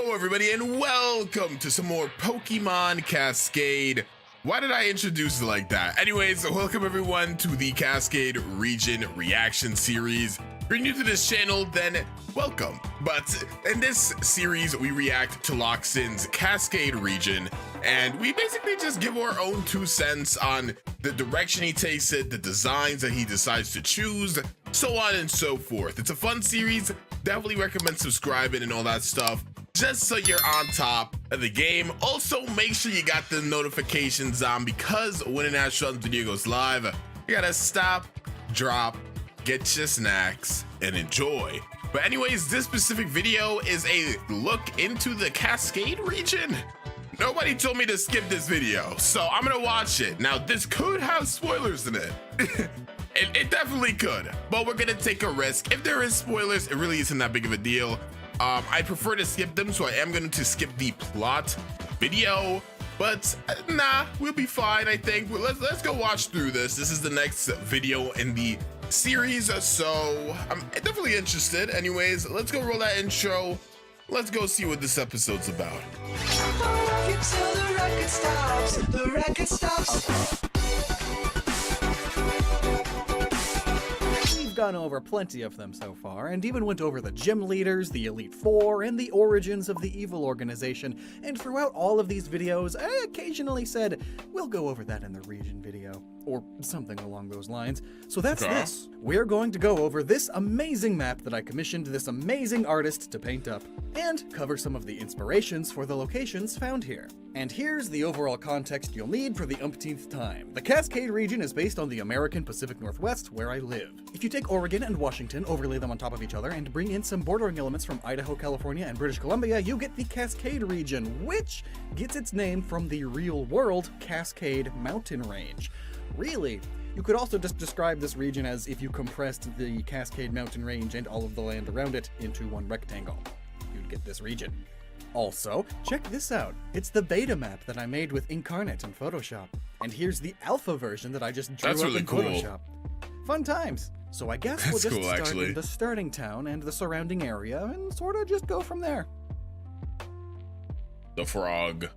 Hello everybody and welcome to some more Pokemon Cascade. Why did I introduce it like that? Anyways, welcome everyone to the Cascade Region Reaction Series. If you're new to this channel, then welcome. But in this series, we react to Loxin's Cascade region, and we basically just give our own 2 cents on the direction he takes it, the designs that he decides to choose, so on and so forth. It's a fun series. Definitely recommend subscribing and all that stuff, just so you're on top of the game. Also, make sure you got the notifications on, because when an Astronaut video goes live, you gotta stop, drop, get your snacks, and enjoy. But anyways, this specific video is a look into the Cascade region. Nobody told me to skip this video, so I'm gonna watch it. Now, this could have spoilers in it. It definitely could, but we're gonna take a risk. If there is spoilers, it really isn't that big of a deal. I prefer to skip them, so I am going to skip the plot video, but nah, we'll be fine, I think. Let's go watch through this. This is the next video in the series, so I'm definitely interested. Anyways, let's go roll that intro. Let's go see what this episode's about. The record stops. The record stops. We've gone over plenty of them so far, and even went over the gym leaders, the Elite Four, and the origins of the evil organization. And throughout all of these videos, I occasionally said, we'll go over that in the region video, or something along those lines. So that's this. We're going to go over this amazing map that I commissioned this amazing artist to paint up, and cover some of the inspirations for the locations found here. And here's the overall context you'll need for the umpteenth time. The Cascade region is based on the American Pacific Northwest, where I live. If you take Oregon and Washington, overlay them on top of each other, and bring in some bordering elements from Idaho, California, and British Columbia, you get the Cascade region, which gets its name from the real-world Cascade mountain range. Really, you could also just describe this region as if you compressed the Cascade mountain range and all of the land around it into one rectangle. You'd get this region. Also, check this out. It's the beta map that I made with Incarnate in Photoshop. And here's the alpha version that I just drew up really in cool. Photoshop. Fun times. So I guess we'll just cool, start actually. in the starting town and the surrounding area and sort of just go from there. The frog.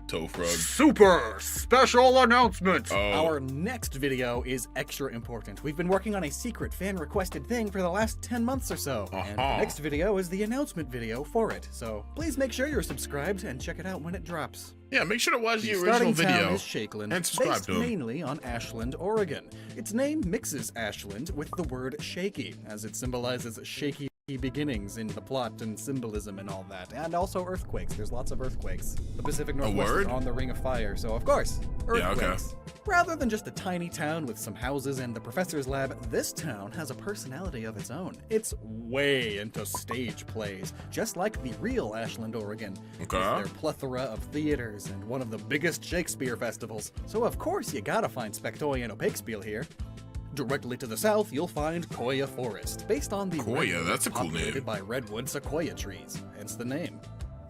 Toe frog. Super special announcement! Oh. Our next video is extra important. We've been working on a secret fan-requested thing for the last 10 months or so. And the next video is the announcement video for it. So please make sure you're subscribed and check it out when it drops. Yeah, make sure to watch the original starting video town is Shakeland, and subscribe based to him. mainly on Ashland, Oregon. Its name mixes Ashland with the word shaky, as it symbolizes shaky beginnings in the plot and symbolism and all that, and also earthquakes. There's lots of earthquakes. The Pacific Northwest is on the Ring of Fire, so of course, earthquakes. Yeah, okay. Rather than just a tiny town with some houses and the professor's lab, this town has a personality of its own. It's way into stage plays, just like the real Ashland, Oregon, with their plethora of theaters and one of the biggest Shakespeare festivals. So of course you gotta find Spectoy and Opaquespiel here. Directly to the south, you'll find Koya Forest, based on the Koya, that's a cool populated name. by redwood sequoia trees, hence the name.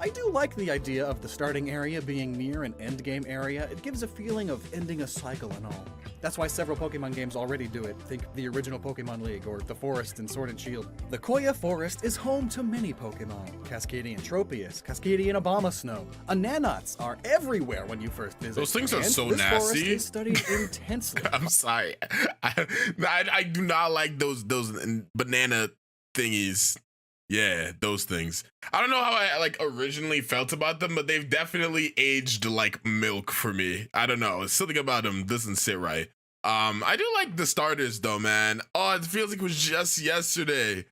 I do like the idea of the starting area being near an endgame area. It gives a feeling of ending a cycle and all. That's why several Pokemon games already do it. Think the original Pokemon League or the Forest in Sword and Shield. The Koya Forest is home to many Pokemon. Cascadian Tropius, Cascadian Abomasnow. Ananots are everywhere when you first visit. Those things are and so this forest nasty. is studied intensely. I'm sorry. I do not like those banana thingies. Yeah, those things. I don't know how I originally felt about them, but they've definitely aged like milk for me. I don't know. Something about them doesn't sit right. I do like the starters though, man. Oh, it feels like it was just yesterday.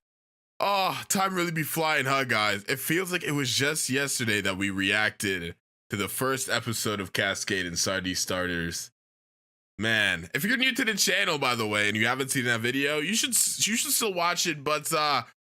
Oh, time really be flying, huh, guys? It feels like it was just yesterday that we reacted to the first episode of Cascade and saw these starters. Man, if you're new to the channel, by the way, and you haven't seen that video, you should still watch it. But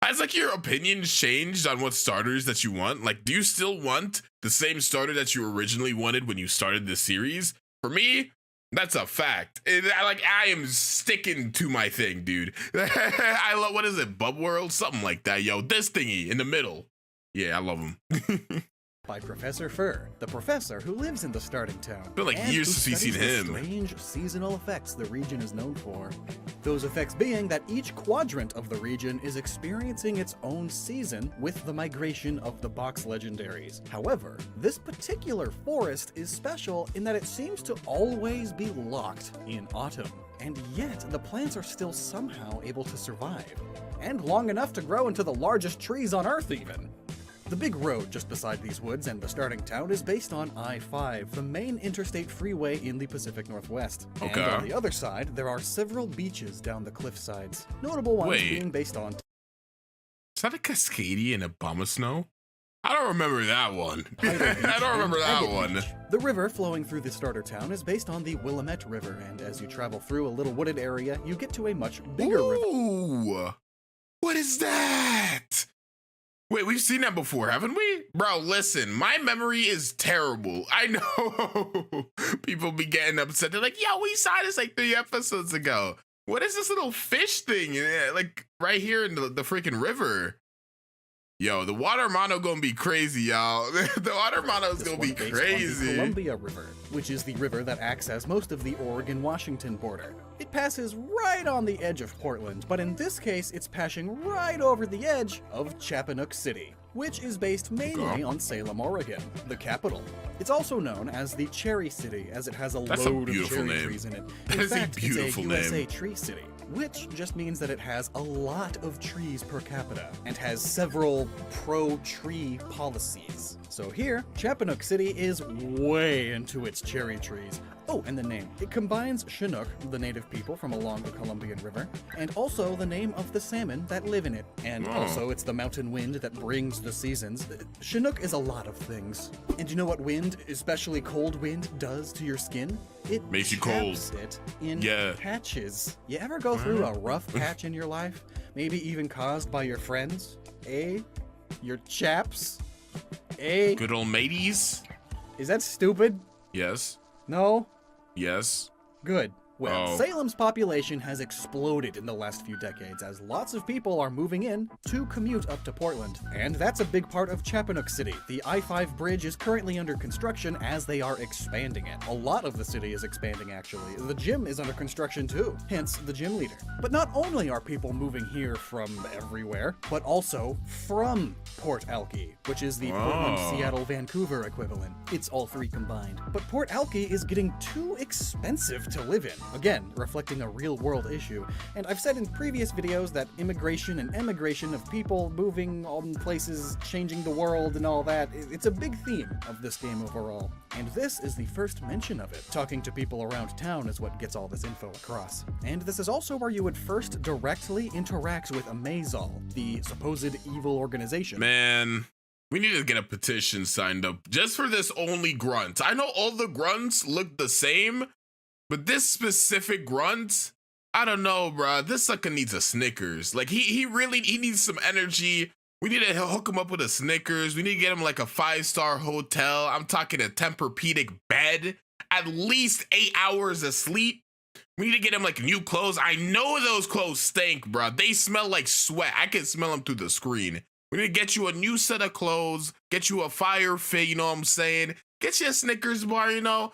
has your opinion changed on what starters that you want? Like, do you still want the same starter that you originally wanted when you started the series? For me, that's a fact. I am sticking to my thing, dude. I love, what is it, Bub World? Something like that, yo. This thingy in the middle. Yeah, I love him. by Professor Fur, the professor who lives in the starting town. Been like and years who since we've studies seen the him. strange seasonal effects the region is known for. Those effects being that each quadrant of the region is experiencing its own season with the migration of the box legendaries. However, this particular forest is special in that it seems to always be locked in autumn. And yet, the plants are still somehow able to survive. And long enough to grow into the largest trees on Earth even. The big road just beside these woods and the starting town is based on I-5, the main interstate freeway in the Pacific Northwest. Okay. And on the other side, there are several beaches down the cliff sides, notable ones Wait. being based on... Is that a Kaskade and Obama Snow? I don't remember that one. Tidal Beach I don't remember and that Agate one. Beach. The river flowing through the starter town is based on the Willamette River, and as you travel through a little wooded area, you get to a much bigger river. Ooh, what is that? Wait, we've seen that before, haven't we? Bro, listen, my memory is terrible. I know people be getting upset. They're like, yo, we saw this like 3 episodes ago. What is this little fish thing? Like right here in the freaking river. Yo, the water mono gonna be crazy, y'all. The water mono is This gonna one be based on crazy. the Columbia River, which is the river that acts as most of the Oregon-Washington border. It passes right on the edge of Portland, but in this case, it's passing right over the edge of Chapanook City, which is based mainly on Salem, Oregon, the capital. It's also known as the Cherry City, as it has a That's a load of beautiful cherry name. trees in it. That In is a fact, beautiful it's a USA name. tree city, which just means that it has a lot of trees per capita and has several pro-tree policies. So here, Chapanook City is way into its cherry trees. Oh, and the name. It combines Chinook, the native people from along the Columbian River, and also the name of the salmon that live in it. And also, it's the mountain wind that brings the seasons. Chinook is a lot of things. And you know what wind, especially cold wind, does to your skin? It Makes you cold. chaps it in Yeah. patches. You ever go through a rough patch in your life? Maybe even caused by your friends? Your chaps? Good old mateys. Is that stupid? Yes. No? Yes. Good. Well, Oh. Salem's population has exploded in the last few decades as lots of people are moving in to commute up to Portland. And that's a big part of Chapanook City. The I-5 bridge is currently under construction as they are expanding it. A lot of the city is expanding, actually. The gym is under construction too, hence the gym leader. But not only are people moving here from everywhere, but also from Port Alky, which is the Portland, Seattle, Vancouver equivalent. It's all three combined. But Port Alky is getting too expensive to live in. Again, reflecting a real-world issue. And I've said in previous videos that immigration and emigration of people moving on places, changing the world and all that, it's a big theme of this game overall. And this is the first mention of it. Talking to people around town is what gets all this info across. And this is also where you would first directly interact with Amazol, the supposed evil organization. Man, we need to get a petition signed up just for this only grunt. I know all the grunts look the same, but this specific grunt, I don't know, bruh. This sucker needs a Snickers. Like, he needs some energy. We need to hook him up with a Snickers. We need to get him like a 5-star hotel. I'm talking a Tempur-Pedic bed, at least 8 hours of sleep. We need to get him like new clothes. I know those clothes stink, bruh. They smell like sweat. I can smell them through the screen. We need to get you a new set of clothes, get you a fire fit, you know what I'm saying? Get you a Snickers bar, you know?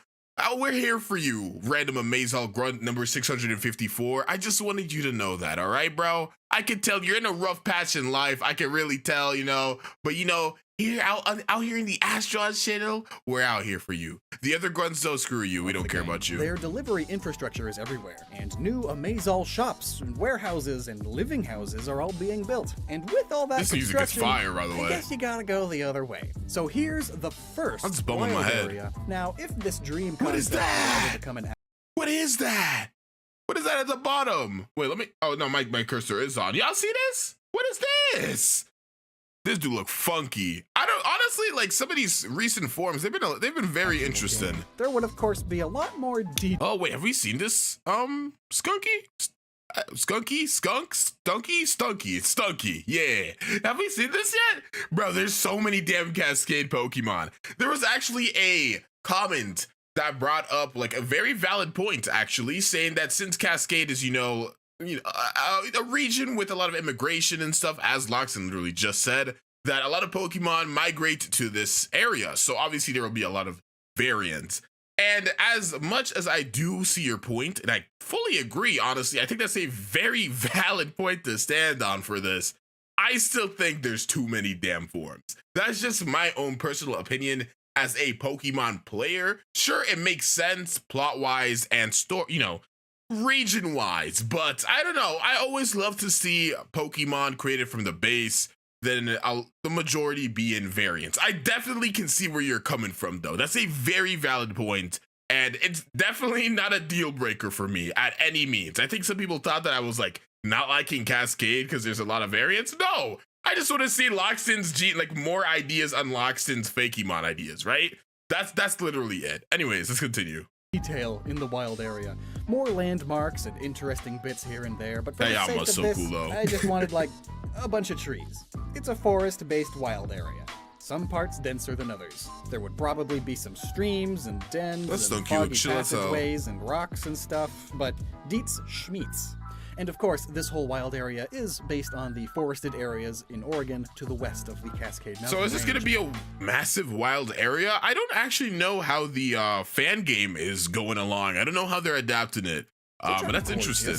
We're here for you, random Amazol grunt number 654. I just wanted you to know that, all right, bro? I can tell you're in a rough patch in life. I can really tell, you know. But, you know, here out here in the Astron channel, we're out here for you. The other grunts, don't screw you. We don't care about you. Their delivery infrastructure is everywhere, and new Amazol shops, and warehouses, and living houses are all being built. And with all that This music is construction, fire, by the I way. guess you gotta go the other way. So here's the first That's bumming my wild head. area. Now, if this dream What is concept that? were to come in What is that? What is that at the bottom? Wait, let me. Oh no, my cursor is on. Y'all see this? What is this? This dude look funky. I don't honestly like some of these recent forms. They've been very interesting. there would of course be a lot more detail. Oh wait, have we seen this? Skunky, It's Stunky. Yeah, have we seen this yet, bro? There's so many damn Cascade Pokemon. There was actually a comment that brought up like a very valid point, actually, saying that since Cascade is, a region with a lot of immigration and stuff, as Loxon literally just said, that a lot of Pokemon migrate to this area. So obviously there will be a lot of variants. And as much as I do see your point, and I fully agree, honestly, I think that's a very valid point to stand on for this. I still think there's too many damn forms. That's just my own personal opinion as a Pokemon player. Sure, it makes sense plot-wise and region-wise, but I don't know. I always love to see Pokemon created from the base, then the majority be in variants. I definitely can see where you're coming from, though. That's a very valid point, and it's definitely not a deal breaker for me at any means. I think some people thought that I was like not liking Kaskade because there's a lot of variants. No, I just want to see Loxton's more ideas on Loxton's Fakemon ideas, right? That's literally it. Anyways, let's continue. Detail in the wild area. More landmarks and interesting bits here and there, but for the sake of so this, cool, though. I just wanted like a bunch of trees. It's a forest-based wild area. Some parts denser than others. There would probably be some streams and dens That's and so cute. foggy Chill us out. passageways and rocks and stuff, but Dietz Schmeets. And of course, this whole wild area is based on the forested areas in Oregon to the west of the Cascade Mountain So is this going to range. be a massive wild area? I don't actually know how the fan game is going along. I don't know how they're adapting it, but that's interesting.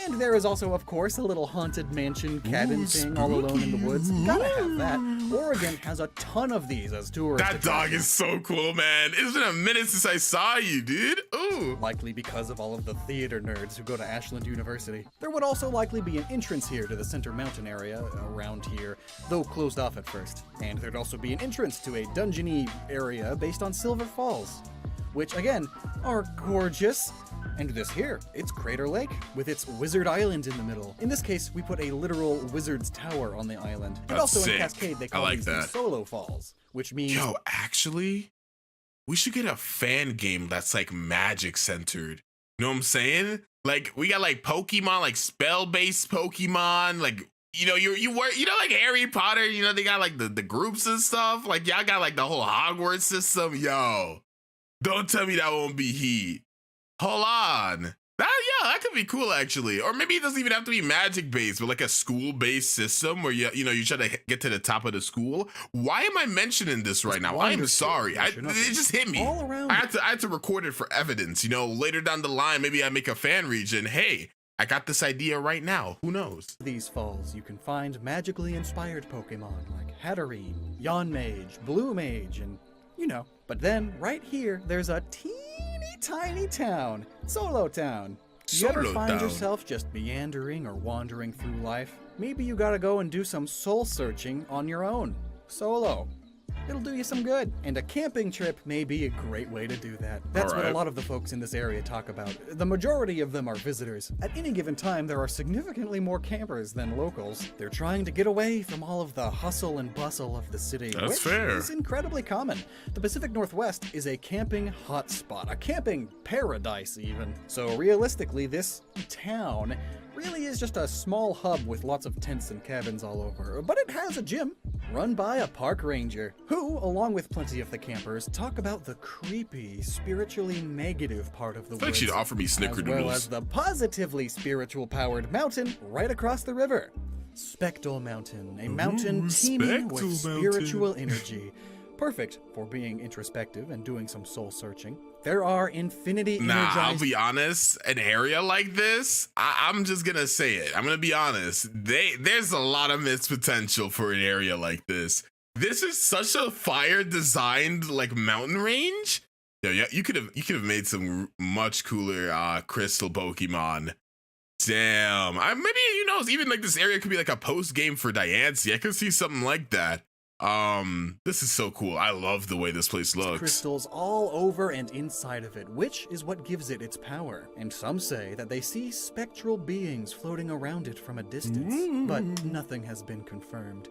And there is also, of course, a little haunted mansion cabin thing all alone in the woods. Gotta have that. Oregon has a ton of these as tourist That dog is so cool, man. It's been a minute since I saw you, dude. Ooh. Likely because of all of the theater nerds who go to Ashland University. There would also likely be an entrance here to the Center Mountain area around here, though closed off at first. And there'd also be an entrance to a dungeony area based on Silver Falls, which again are gorgeous. And this here, it's Crater Lake, with its Wizard Island in the middle. In this case, we put a literal Wizard's Tower on the island. And That's also sick. in Cascade, they call I like these the that. Solo Falls, which means... Yo, actually, we should get a fan game that's like magic centered. You know what I'm saying? Like we got like Pokemon, like spell-based Pokemon, like like Harry Potter, they got like the groups and stuff. Like y'all got like the whole Hogwarts system. Yo, don't tell me that won't be heat. Hold on. That could be cool actually. Or maybe it doesn't even have to be magic based, but like a school based system where you try to get to the top of the school. Why am I mentioning this right now? I'm sorry. It just hit me. All around. I had to record it for evidence. Later down the line, maybe I make a fan region. Hey, I got this idea right now. Who knows? These falls, you can find magically inspired Pokemon like Hatterene, Yanmage, Blue Mage, and But then, right here, there's a teeny tiny town, Solo Town. You ever Solo find Town. yourself just meandering or wandering through life? Maybe you gotta go and do some soul searching on your own, solo. It'll do you some good. And a camping trip may be a great way to do that. That's what a Alright. lot of the folks in this area talk about. The majority of them are visitors. At any given time, there are significantly more campers than locals. They're trying to get away from all of the hustle and bustle of the city, That's which fair. is incredibly common. The Pacific Northwest is a camping hotspot, a camping paradise even. So realistically, this town really is just a small hub with lots of tents and cabins all over, but it has a gym run by a park ranger who, along with plenty of the campers, talk about the creepy, spiritually negative part of the I feel like woods, she'd offer me as snickerdoodles. well as the positively spiritual powered mountain right across the river. Spectral Mountain, a mountain teeming with Spectral spiritual Mountain. energy. Perfect for being introspective and doing some soul searching. There are infinity Nah, I'll energized be honest. An area like this, I'm just gonna say it. I'm gonna be honest. There's a lot of missed potential for an area like this. This is such a fire designed like mountain range. Yeah, you could have made some much cooler crystal Pokemon. Damn. Maybe even like this area could be like a post game for Diancie. I could see something like that. This is so cool. I love the way this place looks. crystals all over and inside of it, which is what gives it its power. And some say that they see spectral beings floating around it from a distance, but nothing has been confirmed.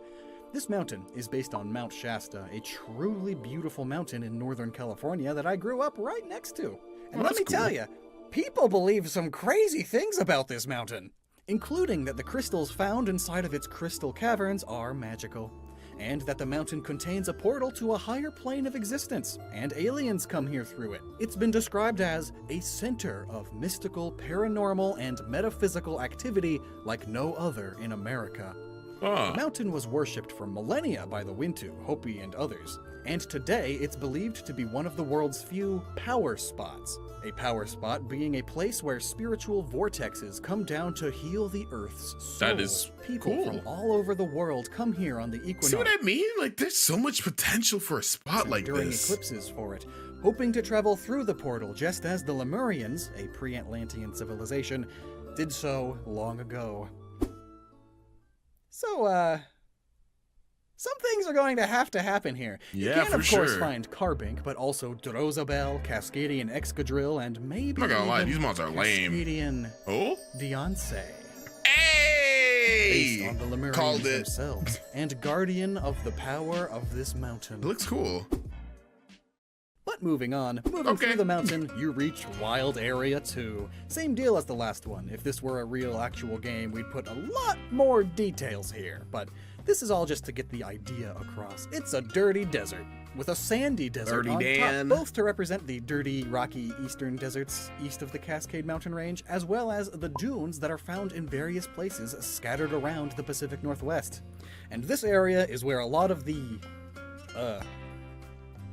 This mountain is based on Mount Shasta, a truly beautiful mountain in Northern California that I grew up right next to. And let that's me cool. tell you, people believe some crazy things about this mountain, including that the crystals found inside of its crystal caverns are magical, and that the mountain contains a portal to a higher plane of existence, and aliens come here through it. It's been described as a center of mystical, paranormal, and metaphysical activity like no other in America. Ah. The mountain was worshipped for millennia by the Wintu, Hopi, and others, and today it's believed to be one of the world's few power spots. A power spot being a place where spiritual vortexes come down to heal the Earth's soul. That is People cool. from all over the world come here on the equinox. See what I mean? Like, there's so much potential for a spot like during this. eclipses for it, hoping to travel through the portal just as the Lemurians, a pre-Atlantean civilization, did so long ago. So, some things are going to happen here. Yeah, You can, for of course, sure. find Carbink, but also Drozabel, Cascadian Excadrill, and maybe I'm not gonna lie, even these mods are lame. Cascadian Oh? Beyonce. Hey! Based on the Lemurians Called it. themselves, and guardian of the power of this mountain. It looks cool. But moving Okay. through the mountain, you reach Wild Area 2. Same deal as the last one. If this were a real actual game, we'd put a lot more details here. But this is all just to get the idea across. It's a dirty desert, with a sandy desert Dirty on Dan. top, both to represent the dirty, rocky eastern deserts east of the Cascade Mountain Range, as well as the dunes that are found in various places scattered around the Pacific Northwest. And this area is where a lot of the,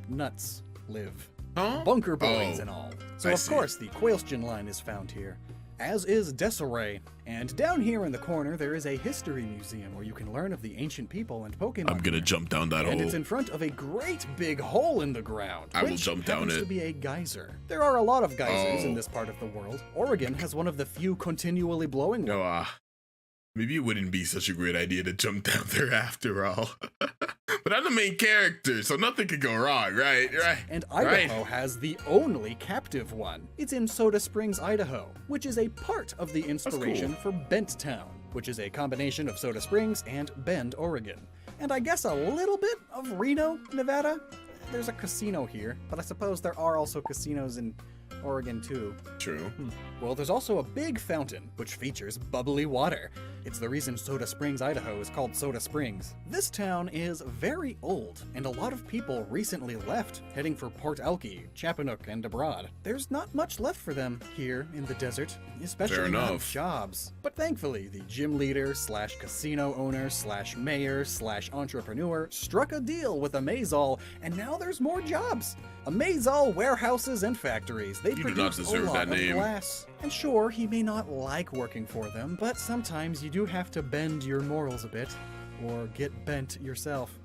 nuts live. Huh? Bunker boys Oh, and all. So I of see. course the Quailstion line is found here, as is Desiree. And down here in the corner there is a history museum where you can learn of the ancient people and Pokemon. I'm gonna jump down that And hole. it's in front of a great big hole in the ground, I will which jump down happens it. to be a geyser. There are a lot of geysers Oh. in this part of the world. Oregon has one of the few continually blowing ones. No, maybe it wouldn't be such a great idea to jump down there after all. But I'm the main character, so nothing could go wrong, right? Right. And Right. Idaho has the only captive one. It's in Soda Springs, Idaho, which is a part of the inspiration for Bent Town, which is a combination of Soda Springs and Bend, Oregon. And I guess a little bit of Reno, Nevada. There's a casino here, but I suppose there are also casinos in Oregon too. True. Well, there's also a big fountain, which features bubbly water. It's the reason Soda Springs, Idaho is called Soda Springs. This town is very old, and a lot of people recently left, heading for Port Alky, Chapanook, and abroad. There's not much left for them here in the desert, especially Fair not enough. jobs. But thankfully, the gym leader slash casino owner slash mayor slash entrepreneur struck a deal with Amazol, and now there's more jobs. Amazol warehouses and factories. They You do not produce deserve a lot that of name. glass. And sure, he may not like working for them, but sometimes you do have to bend your morals a bit, or get bent yourself.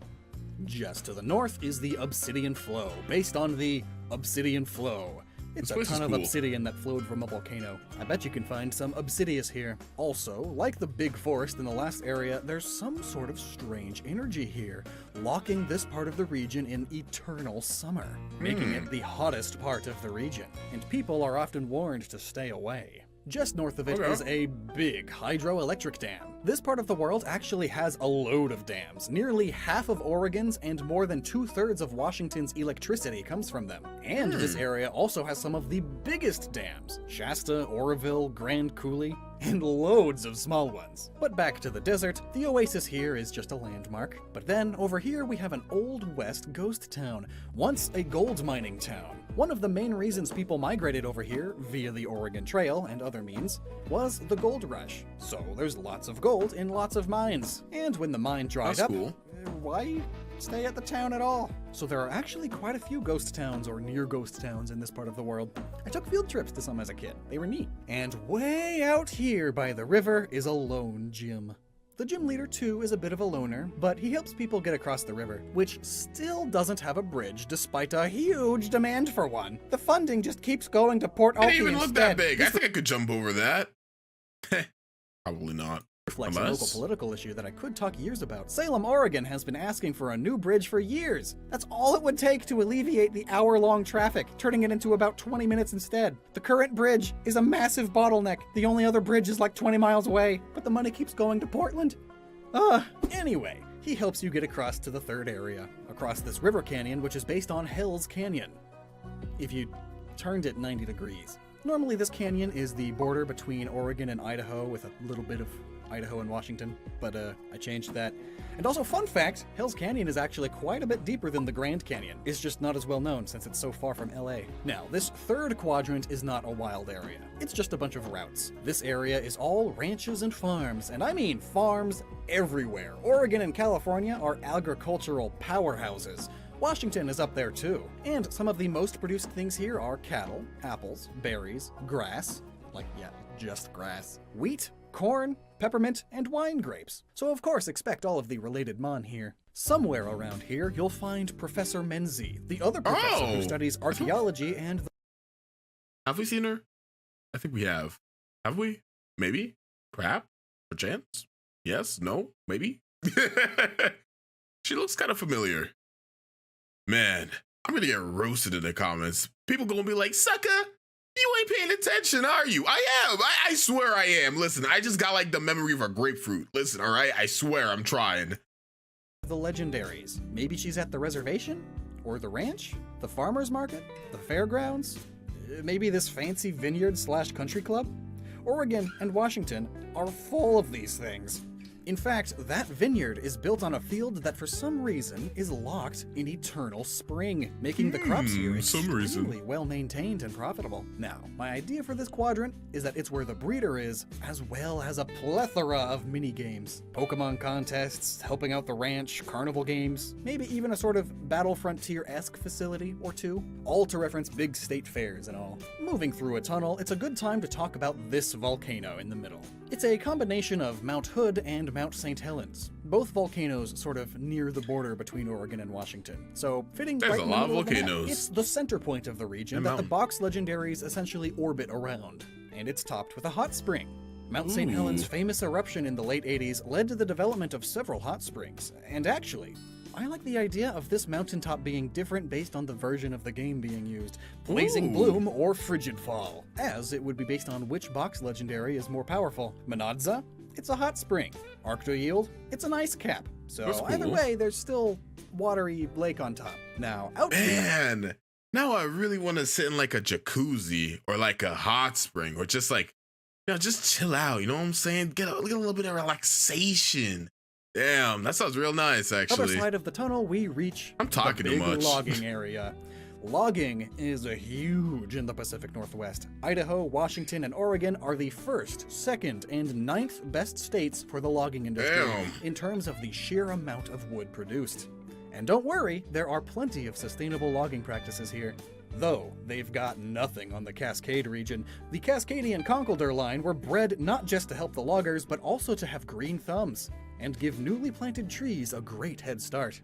Just to the north is the Obsidian Flow, based on the Obsidian Flow. It's This a place is ton of cool. obsidian that flowed from a volcano. I bet you can find some obsidius here. Also, like the big forest in the last area, there's some sort of strange energy here, locking this part of the region in eternal summer, making it the hottest part of the region, and people are often warned to stay away. Just north of it Okay. is a big hydroelectric dam. This part of the world actually has a load of dams. Nearly half of Oregon's and more than 2/3 of Washington's electricity comes from them. And this area also has some of the biggest dams: Shasta, Oroville, Grand Coulee, and loads of small ones. But back to the desert, the oasis here is just a landmark. But then over here we have an Old West ghost town, once a gold mining town. One of the main reasons people migrated over here, via the Oregon Trail and other means, was the gold rush. So there's lots of gold in lots of mines. And when the mine dried That's up, cool. why stay at the town at all? So there are actually quite a few ghost towns or near ghost towns in this part of the world. I took field trips to some as a kid. They were neat. And way out here by the river is a lone gym. The gym leader too is a bit of a loner, but he helps people get across the river, which still doesn't have a bridge despite a huge demand for one. The funding just keeps going to Port It Alky didn't even look instead. that big. I think I could jump over that. Probably not. Reflects a Unless- local political issue that I could talk years about. Salem, Oregon has been asking for a new bridge for years. That's all it would take to alleviate the hour-long traffic, turning it into about 20 minutes instead. The current bridge is a massive bottleneck. The only other bridge is like 20 miles away, but the money keeps going to Portland. Anyway, he helps you get across to the third area, across this river canyon, which is based on Hell's Canyon, if you turned it 90 degrees. Normally this canyon is the border between Oregon and Idaho with a little bit of Idaho and Washington, but I changed that. And also, fun fact, Hell's Canyon is actually quite a bit deeper than the Grand Canyon. It's just not as well known since it's so far from LA. Now, this third quadrant is not a wild area. It's just a bunch of routes. This area is all ranches and farms, and I mean farms everywhere. Oregon and California are agricultural powerhouses. Washington is up there too. And some of the most produced things here are cattle, apples, berries, grass, just grass, wheat, corn, peppermint, and wine grapes. So of course expect all of the related mon here. Somewhere around here you'll find Professor Menzie, the other professor who studies archaeology and Have we seen her? I think we have. Have we? Maybe? Perhaps? Perchance? Yes? No? Maybe? She looks kind of familiar. Man, I'm gonna get roasted in the comments. People gonna be like, sucker, you ain't paying attention, are you? I am. I swear I am. Listen, I just got like the memory of a grapefruit. Listen, all right? I swear I'm trying. the legendaries. Maybe she's at the reservation? Or the ranch? The farmer's market? The fairgrounds? Maybe this fancy vineyard / country club? Oregon and Washington are full of these things. In fact, that vineyard is built on a field that for some reason is locked in eternal spring, making the crops here extremely well maintained and profitable. Now, my idea for this quadrant is that it's where the breeder is, as well as a plethora of mini-games. Pokemon contests, helping out the ranch, carnival games, maybe even a sort of Battle Frontier-esque facility or two, all to reference big state fairs and all. Moving through a tunnel, it's a good time to talk about this volcano in the middle. It's a combination of Mount Hood and Mount St. Helens, both volcanoes sort of near the border between Oregon and Washington. So fitting There's right a in the lot of middle of the map, volcanoes. it's the center point of the region that the box legendaries essentially orbit around, and it's topped with a hot spring. Mount St. Helens' famous eruption in the late 80s led to the development of several hot springs, and actually, I like the idea of this mountaintop being different based on the version of the game being used, Blazing Bloom or Frigid Fall, as it would be based on which box legendary is more powerful. Monadza? It's a hot spring. Arctoyield? It's an ice cap. So either way, there's still watery lake on top. Now, out here... Man, now I really want to sit in like a jacuzzi or like a hot spring or just like, you know, just chill out, you know what I'm saying? Get a little bit of relaxation. Damn, that sounds real nice, actually. Other side of the tunnel, we reach talking the too big much. logging area. Logging is huge in the Pacific Northwest. Idaho, Washington, and Oregon are the first, second, and 9th best states for the logging industry in terms of the sheer amount of wood produced. And don't worry, there are plenty of sustainable logging practices here. Though they've got nothing on the Cascade region, the Cascadian Conkeldurr line were bred not just to help the loggers, but also to have green thumbs and give newly planted trees a great head start.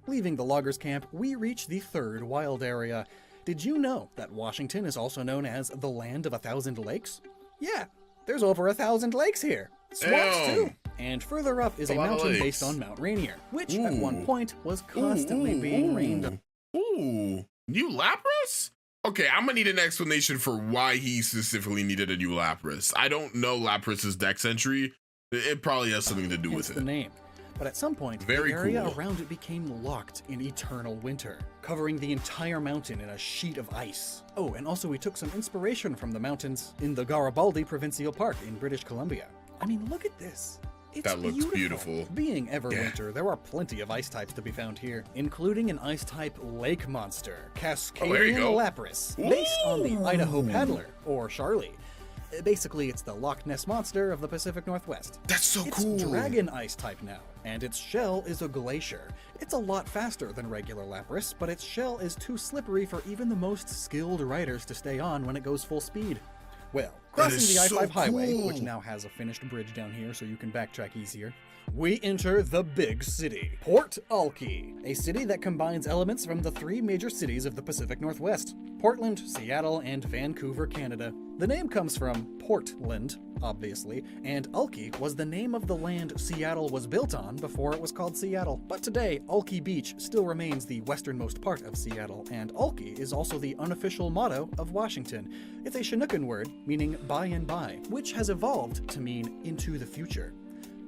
Leaving the loggers' camp, we reach the third wild area. Did you know that Washington is also known as the land of 1,000 lakes? Yeah, there's over 1,000 lakes here. Swamps too. And further up is a mountain based on Mount Rainier, which at one point was constantly being rained on. New Lapras? Okay, I'm gonna need an explanation for why he specifically needed a new Lapras. I don't know Lapras's dex entry. It probably has something to do with it. The name. But at some point, the area around it became locked in eternal winter, covering the entire mountain in a sheet of ice. Oh, and also we took some inspiration from the mountains in the Garibaldi Provincial Park in British Columbia. I mean, look at this. It's that looks beautiful. Being Everwinter, there are plenty of ice types to be found here, including an ice type lake monster, Cascadian Lapras, based on the Idaho Paddler, or Charlie. Basically, it's the Loch Ness Monster of the Pacific Northwest. That's so cool. It's dragon ice type now, and its shell is a glacier. It's a lot faster than regular Lapras, but its shell is too slippery for even the most skilled riders to stay on when it goes full speed. Well, crossing the I-5 highway, which now has a finished bridge down here so you can backtrack easier, we enter the big city, Port Alky, a city that combines elements from the 3 major cities of the Pacific Northwest, Portland, Seattle, and Vancouver, Canada. The name comes from Portland, obviously, and Alky was the name of the land Seattle was built on before it was called Seattle. But today, Alky Beach still remains the westernmost part of Seattle, and Alky is also the unofficial motto of Washington. It's a Chinookan word meaning by and by, which has evolved to mean into the future.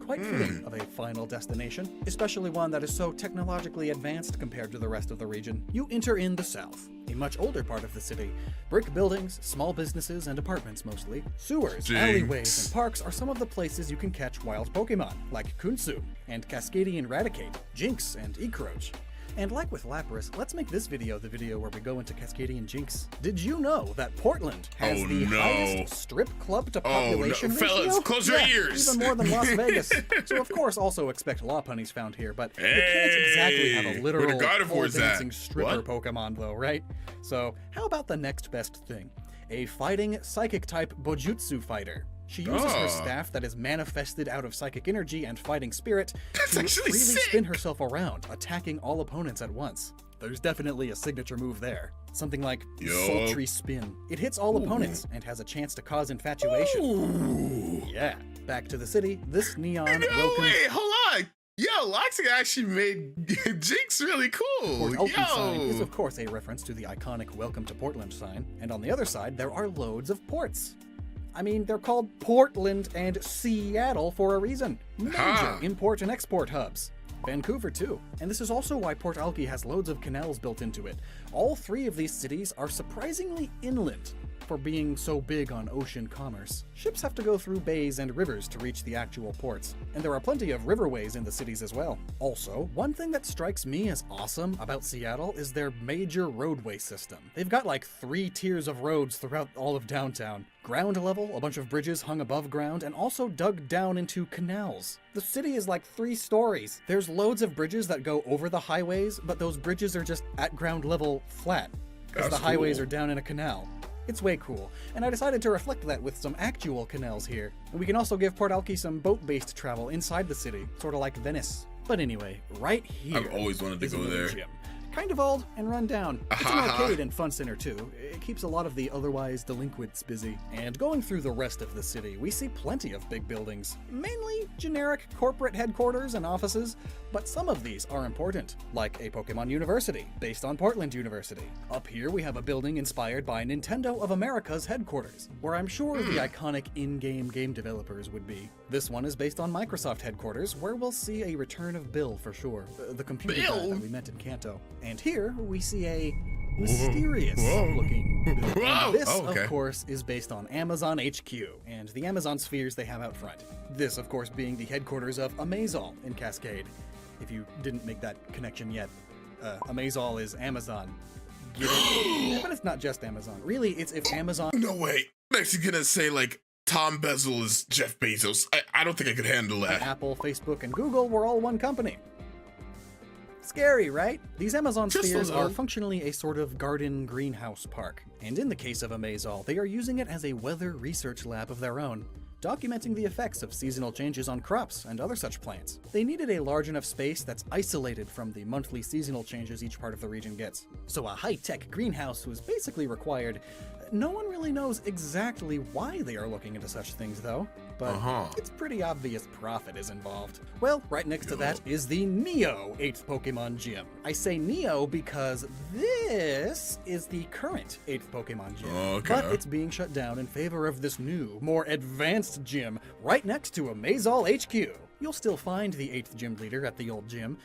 quite fitting of a final destination, especially one that is so technologically advanced compared to the rest of the region. You enter in the south, a much older part of the city. Brick buildings, small businesses, and apartments mostly. Sewers, alleyways, and parks are some of the places you can catch wild Pokemon, like Kunsu, and Cascadian Raticate, Jinx, and Ecroach. And like with Lapras, let's make this video the video where we go into Cascadian Jinx. Did you know that Portland has the highest strip club to population ratio? Fellas, close your ears! Even more than Las Vegas. So of course also expect Lopunnies found here, but you can't exactly have a literal pole-dancing stripper Pokemon though, right? So how about the next best thing? A fighting Psychic-type Bojutsu fighter. She uses her staff that is manifested out of psychic energy and fighting spirit to freely spin herself around, attacking all opponents at once. There's definitely a signature move there. Something like Sultry Spin. It hits all opponents and has a chance to cause infatuation. Yeah. Back to the city, this neon Vulcan... Wait, hold on! Yo, Loxy actually made Jinx really cool. Port Alky sign is of course a reference to the iconic Welcome to Portland sign. And on the other side, there are loads of ports. I mean, they're called Portland and Seattle for a reason. Major import and export hubs. Vancouver too. And this is also why Port Alky has loads of canals built into it. All three of these cities are surprisingly inland for being so big on ocean commerce. Ships have to go through bays and rivers to reach the actual ports, and there are plenty of riverways in the cities as well. Also, one thing that strikes me as awesome about Seattle is their major roadway system. They've got like 3 tiers of roads throughout all of downtown. Ground level, a bunch of bridges hung above ground, and also dug down into canals. The city is like 3 stories. There's loads of bridges that go over the highways, but those bridges are just at ground level flat, because the highways are down in a canal. It's way cool, and I decided to reflect that with some actual canals here. And we can also give Port Alky some boat-based travel inside the city, sort of like Venice. But anyway, right here I've always wanted to go there. Gym. Kind of old and run down. It's an arcade and fun center too. It keeps a lot of the otherwise delinquents busy. And going through the rest of the city, we see plenty of big buildings. Mainly generic corporate headquarters and offices, but some of these are important, like a Pokemon University, based on Portland University. Up here we have a building inspired by Nintendo of America's headquarters, where I'm sure the iconic in-game game developers would be. This one is based on Microsoft headquarters, where we'll see a return of Bill for sure, the computer guy that we met in Kanto. And here we see a mysterious-looking building. And this, of course, is based on Amazon HQ and the Amazon spheres they have out front. This, of course, being the headquarters of Amazol in Cascade. If you didn't make that connection yet, Amazol is Amazon. Get it? But it's not just Amazon. Really, it's if Amazon... No way. I'm actually gonna say, like, Tom Bezel is Jeff Bezos. I don't think I could handle that. Apple, Facebook, and Google were all one company. Scary, right? These Amazon spheres are functionally a sort of garden greenhouse park. And in the case of Amazol, they are using it as a weather research lab of their own, documenting the effects of seasonal changes on crops and other such plants. They needed a large enough space that's isolated from the monthly seasonal changes each part of the region gets. So a high-tech greenhouse was basically required. No one really knows exactly why they are looking into such things though, but it's pretty obvious profit is involved. Well, right next to that is the Neo 8th Pokemon Gym. I say Neo because this is the current 8th Pokemon Gym, but it's being shut down in favor of this new, more advanced gym right next to Amazol HQ. You'll still find the 8th gym leader at the old gym,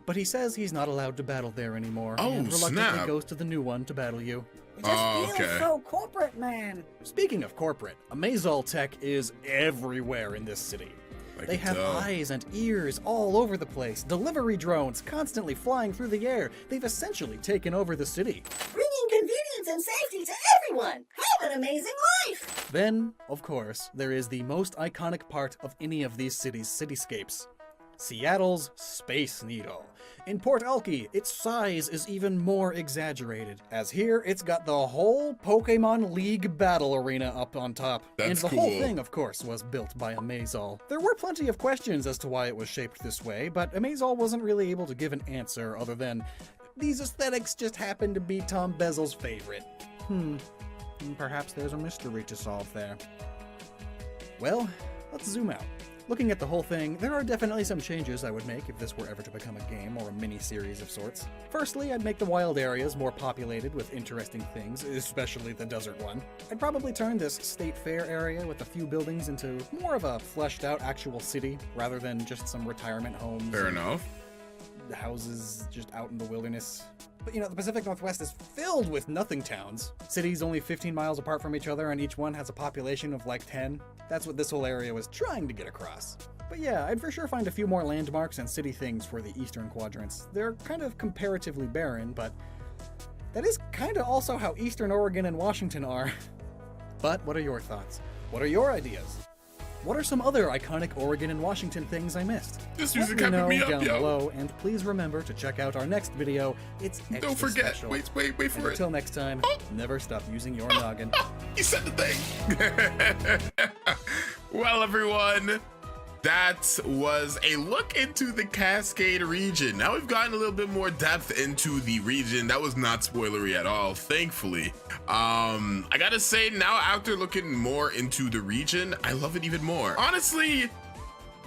but he says he's not allowed to battle there anymore, and reluctantly goes to the new one to battle you. It just feels so corporate, man. Speaking of corporate, Amazol tech is everywhere in this city. They have eyes and ears all over the place, delivery drones constantly flying through the air. They've essentially taken over the city, Bringing convenience and safety to everyone. Have an amazing life. Then, of course, there is the most iconic part of any of these cities' cityscapes. Seattle's Space Needle. In Port Alky, its size is even more exaggerated, as here it's got the whole Pokemon League battle arena up on top. And the whole thing, of course, was built by Amazol. There were plenty of questions as to why it was shaped this way, but Amazol wasn't really able to give an answer other than, these aesthetics just happen to be Tom Bezel's favorite. Perhaps there's a mystery to solve there. Well, let's zoom out. Looking at the whole thing, there are definitely some changes I would make if this were ever to become a game or a mini-series of sorts. Firstly, I'd make the wild areas more populated with interesting things, especially the desert one. I'd probably turn this state fair area with a few buildings into more of a fleshed out actual city, rather than just some retirement homes. Fair enough. Houses just out in the wilderness. But the Pacific Northwest is filled with nothing towns. Cities only 15 miles apart from each other, and each one has a population of like 10. That's what this whole area was trying to get across. But yeah, I'd for sure find a few more landmarks and city things for the eastern quadrants. They're kind of comparatively barren, but that is kind of also how eastern Oregon and Washington are. But what are your thoughts? What are your ideas? What are some other iconic Oregon and Washington things I missed? This Let music me kept know me up, down yo. below, and please remember to check out our next video. It's extra Don't forget. special. Wait And for it. until next time, never stop using your noggin. He said the thing. Well, everyone, that was a look into the Kaskade region. Now we've gotten a little bit more depth into the region. That was not spoilery at all, thankfully. I gotta say, now after looking more into the region, I love it even more. Honestly,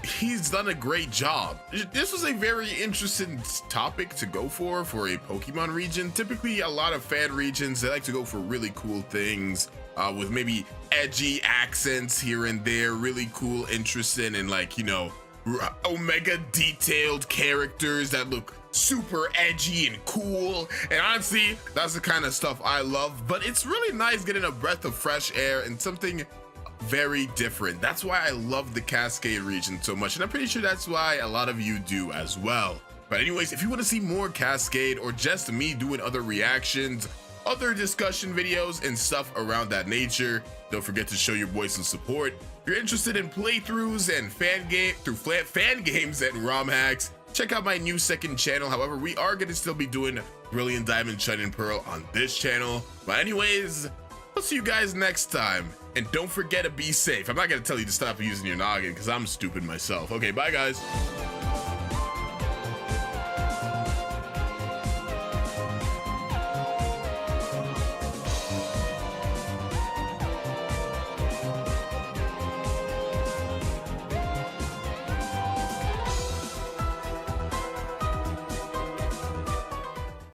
he's done a great job. This was a very interesting topic to go for a Pokemon region. Typically, a lot of fan regions, they like to go for really cool things with maybe edgy accents here and there, really cool, interesting, and like, omega detailed characters that look super edgy and cool. And honestly, that's the kind of stuff I love. But it's really nice getting a breath of fresh air and something very different. That's why I love the Kaskade region so much, and I'm pretty sure that's why a lot of you do as well. But anyways, if you want to see more Kaskade or just me doing other reactions, other discussion videos and stuff around that nature, don't forget to show your boy some support. If you're interested in playthroughs and fan games and ROM hacks, check out my new second channel. However, we are going to still be doing Brilliant Diamond, Shining Pearl on this channel. But anyways, I'll see you guys next time. And don't forget to be safe. I'm not going to tell you to stop using your noggin because I'm stupid myself. Okay, bye guys.